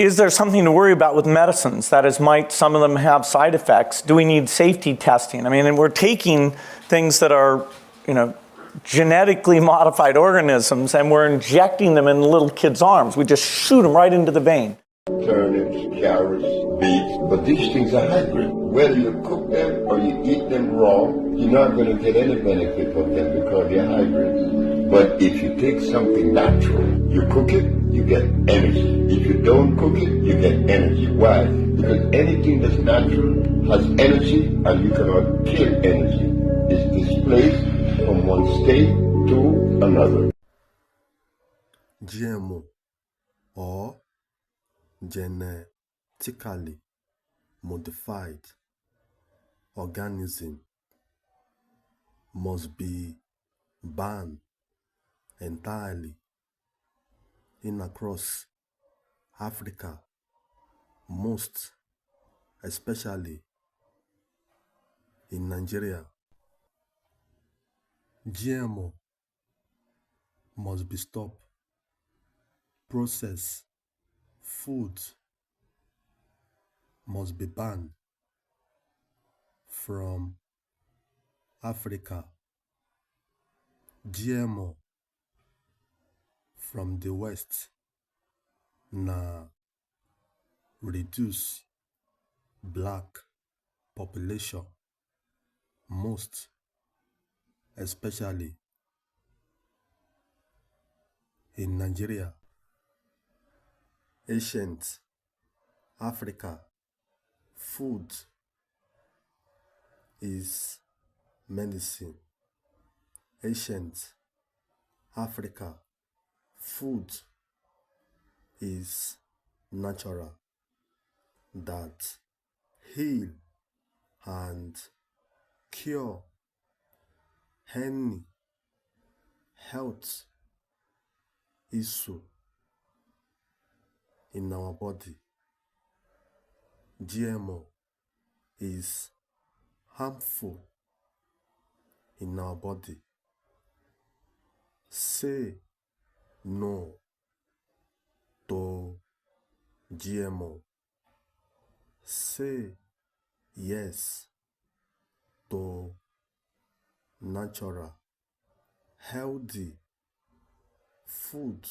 is there something to worry about with medicines? That is, might some of them have side effects? Do we need safety testing? I mean, and we're taking things that are, genetically modified organisms, and we're injecting them in little kids' arms. We just shoot them right into the vein. Turnips, carrots, beets, but these things are hybrid. Whether you cook them or you eat them raw, you're not going to get any benefit from them because they're hybrids. But if you take something natural, you cook it, you get energy. If you don't cook it, you get energy. Why? Because anything that's natural has energy, and you cannot kill energy. It's displaced from one state to another. GMO, or genetically modified organism, must be banned entirely in across Africa, most especially in Nigeria. GMO must be stopped. Processed foods must be banned from Africa. GMO from the West na reduce black population, most especially in Nigeria. Ancient Africa, food is medicine. Ancient Africa, food is natural, that heal and cure any health issue in our body. GMO is harmful in our body. Say no to GMO. Say yes to natural, healthy food.